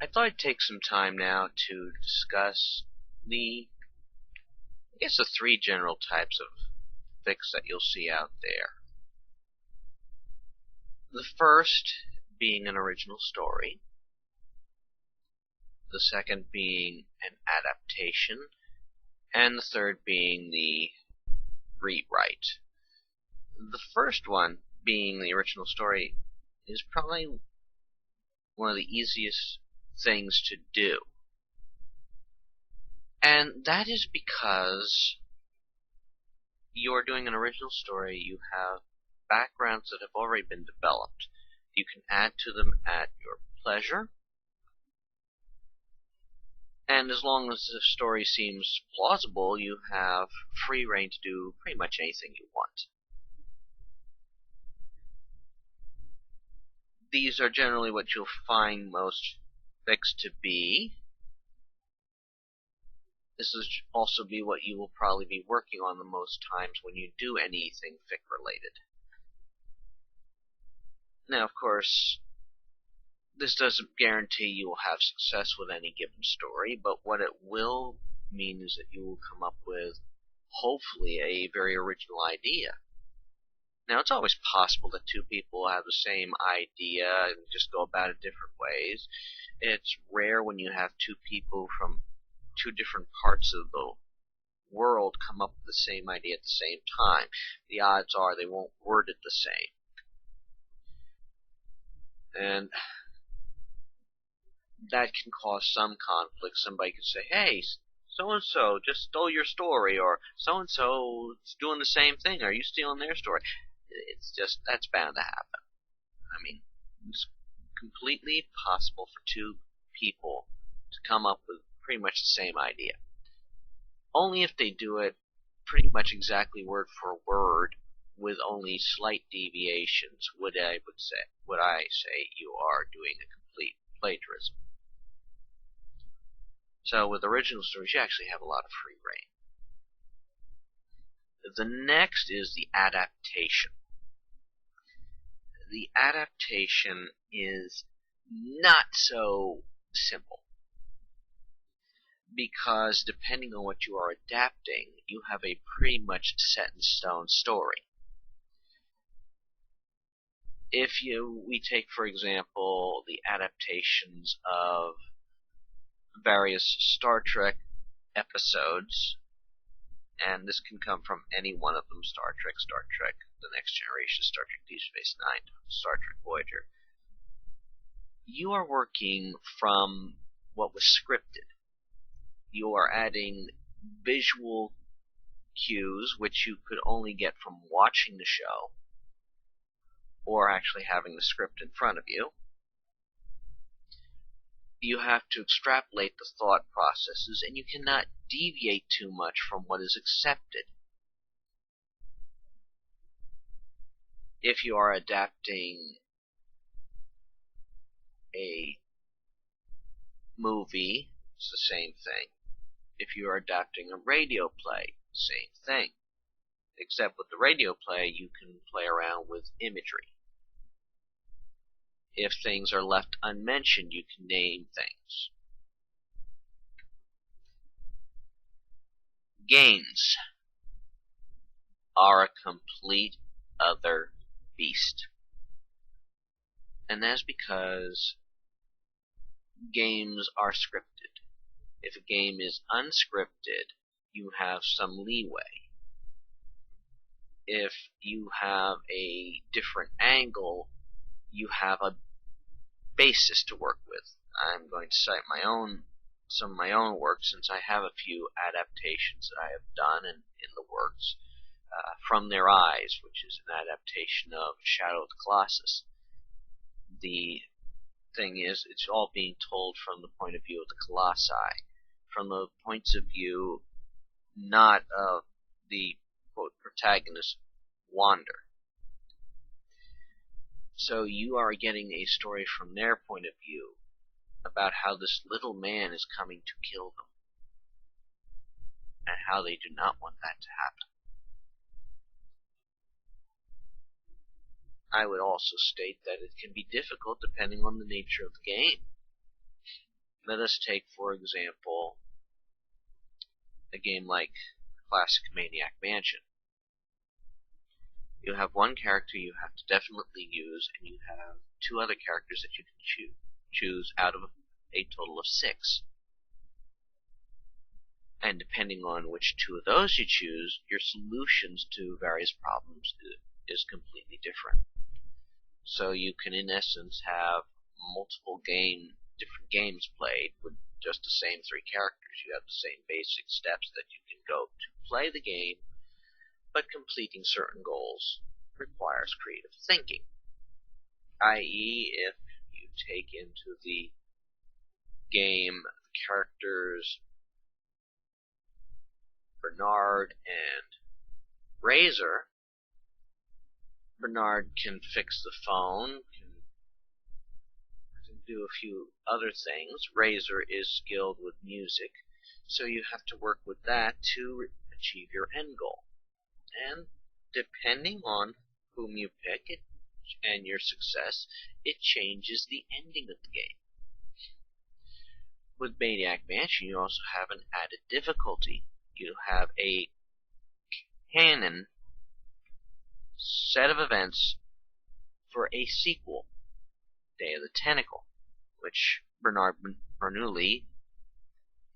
I thought I'd take some time now to discuss the three general types of fics that you'll see out there. The first being an original story, the second being an adaptation, and the third being the rewrite. The first one, being the original story, is probably one of the easiest things to do. And that is because you're doing an original story, you have backgrounds that have already been developed. You can add to them at your pleasure, and as long as the story seems plausible, you have free rein to do pretty much anything you want. These are generally what you'll find most fics to be. This will also be what you will probably be working on the most times when you do anything fic related. Now, of course, this doesn't guarantee you will have success with any given story, but what it will mean is that you will come up with, hopefully, a very original idea. Now, it's always possible that two people have the same idea and just go about it different ways. It's rare when you have two people from two different parts of the world come up with the same idea at the same time. The odds are they won't word it the same. And that can cause some conflict. Somebody could say, hey, so-and-so just stole your story, or so-and-so is doing the same thing. Are you stealing their story? It's just, that's bound to happen. I mean, it's completely possible for two people to come up with pretty much the same idea. Only if they do it pretty much exactly word for word, with only slight deviations, would I say you are doing a complete plagiarism. So with original stories, you actually have a lot of free rein. The next is the adaptation. The adaptation is not so simple, because depending on what you are adapting, you have a pretty much set-in-stone story. If we take, for example, the adaptations of various Star Trek episodes, and this can come from any one of them: Star Trek, The Next Generation, Star Trek Deep Space Nine, Star Trek Voyager. You are working from what was scripted. You are adding visual cues, which you could only get from watching the show, or actually having the script in front of you. You have to extrapolate the thought processes, and you cannot deviate too much from what is accepted. If you are adapting a movie, it's the same thing. If you are adapting a radio play, same thing. Except with the radio play, you can play around with imagery. If things are left unmentioned, you can name things. Games are a complete other beast. And that's because games are scripted. If a game is unscripted, you have some leeway. If you have a different angle, you have a basis to work with. I'm going to cite some of my own work, since I have a few adaptations that I have done in the works. From Their Eyes, which is an adaptation of Shadow of the Colossus. The thing is, it's all being told from the point of view of the Colossi, from the points of view not of the quote protagonist, Wander. So you are getting a story from their point of view about how this little man is coming to kill them, and how they do not want that to happen. I would also state that it can be difficult depending on the nature of the game. Let us take, for example, a game like classic Maniac Mansion. You have one character you have to definitely use, and you have two other characters that you can choose out of a total of 6. And depending on which two of those you choose, your solutions to various problems is completely different. So you can, in essence, have multiple different games played with just the same 3 characters. You have the same basic steps that you can go to play the game, but completing certain goals requires creative thinking. I.e., if you take into the game the characters Bernard and Razor, Bernard can fix the phone, can do a few other things. Razor is skilled with music, so you have to work with that to achieve your end goal. And depending on whom you pick and your success, it changes the ending of the game. With Maniac Mansion, you also have an added difficulty. You have a canon set of events for a sequel, Day of the Tentacle, which Bernard Bernoulli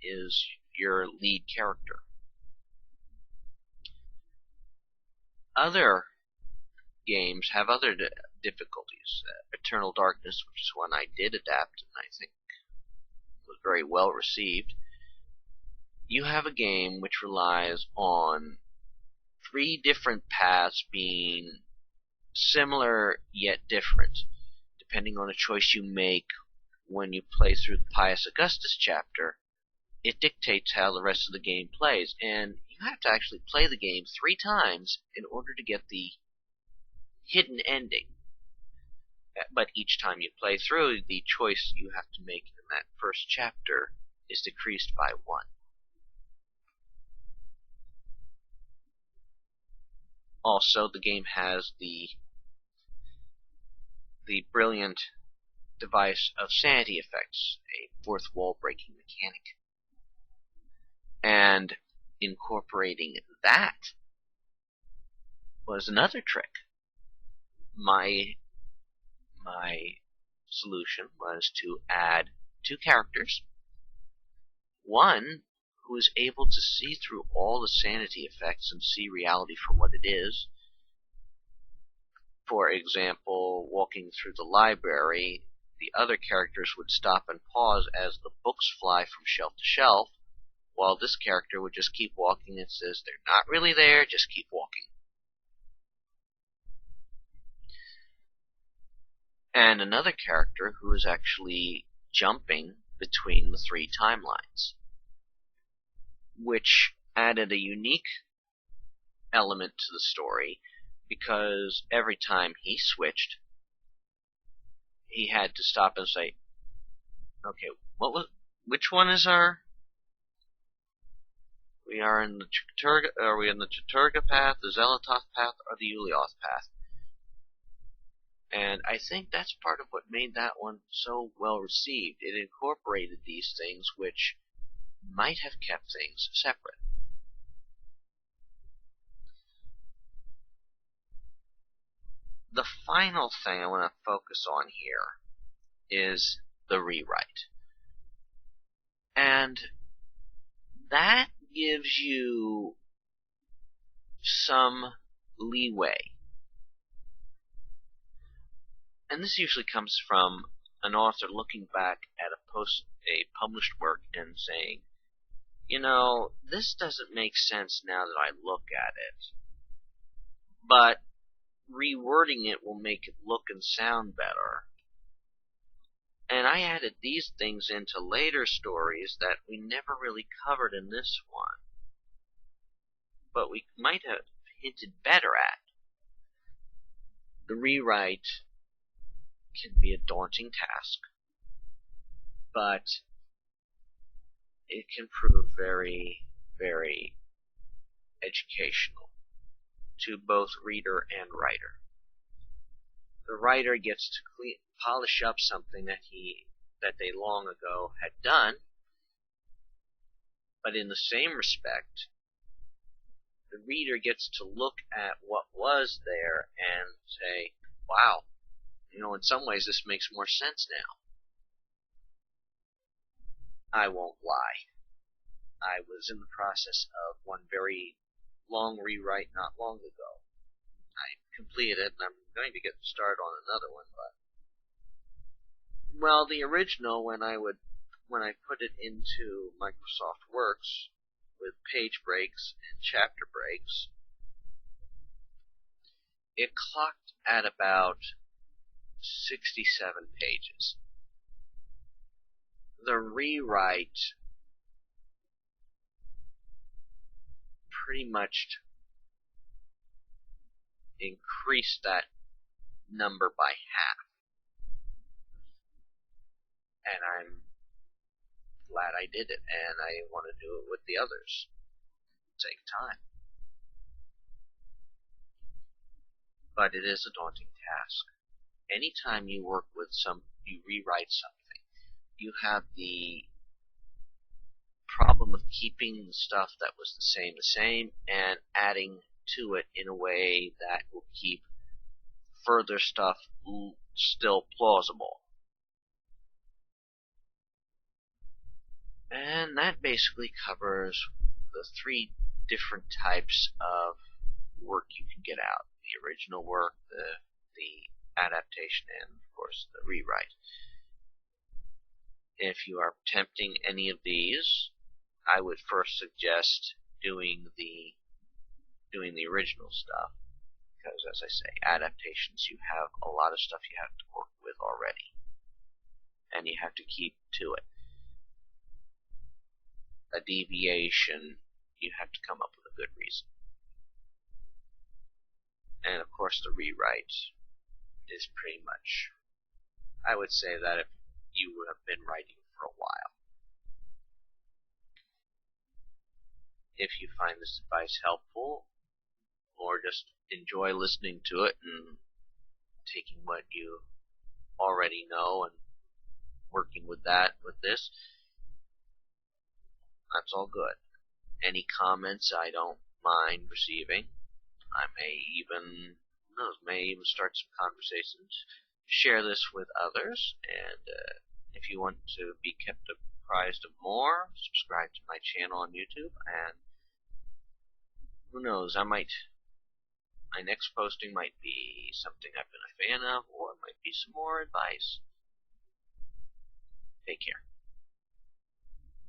is your lead character. Other games have other difficulties. Eternal Darkness, which is one I did adapt and I think was very well received. You have a game which relies on 3 different paths being similar yet different, depending on the choice you make when you play through the Pius Augustus chapter. It dictates how the rest of the game plays, and you have to actually play the game 3 times in order to get the hidden ending. But each time you play through, the choice you have to make in that first chapter is decreased by 1. Also, the game has the brilliant device of sanity effects, a fourth wall breaking mechanic. And incorporating that was another trick. My solution was to add 2 characters. One who is able to see through all the sanity effects and see reality for what it is. For example, walking through the library, the other characters would stop and pause as the books fly from shelf to shelf, while this character would just keep walking and says, "They're not really there, just keep walking." And another character who is actually jumping between the 3 timelines, which added a unique element to the story, because every time he switched, he had to stop and say, "Okay, which one is our? We are in the Chaturga. Are we in the Chaturga path, the Zelatoth path, or the Ulioth path?" And I think that's part of what made that one so well received. It incorporated these things which might have kept things separate. The final thing I want to focus on here is the rewrite. And that gives you some leeway. And this usually comes from an author looking back at a published work and saying, you know, this doesn't make sense now that I look at it, but rewording it will make it look and sound better. And I added these things into later stories that we never really covered in this one, but we might have hinted better at. The rewrite can be a daunting task, but it can prove very, very educational to both reader and writer. The writer gets to polish up something that he that they long ago had done, but in the same respect, the reader gets to look at what was there and say, wow, in some ways this makes more sense now. I won't lie. I was in the process of one very long rewrite not long ago. I completed it, and I'm going to get started on another one, but well, the original, when I put it into Microsoft Works with page breaks and chapter breaks, it clocked at about 67 pages. The rewrite pretty much increased that number by half. And I'm glad I did it, and I want to do it with the others. Take time. But it is a daunting task. Anytime you you rewrite something, you have the problem of keeping the stuff that was the same, and adding to it in a way that will keep further stuff still plausible. And that basically covers the three different types of work you can get out. The original work, the adaptation, and of course the rewrite. If you are attempting any of these, I would first suggest doing the original stuff, because as I say, adaptations, you have a lot of stuff you have to work with already, and you have to keep to it. A deviation, you have to come up with a good reason. And of course the rewrite is pretty much, I would say that if you have been writing for a while. If you find this advice helpful, or just enjoy listening to it and taking what you already know and working with this, that's all good. Any comments I don't mind receiving. I may even start some conversations. Share this with others, and if you want to be kept apprised of more, subscribe to my channel on YouTube, and who knows, my next posting might be something I've been a fan of, or it might be some more advice.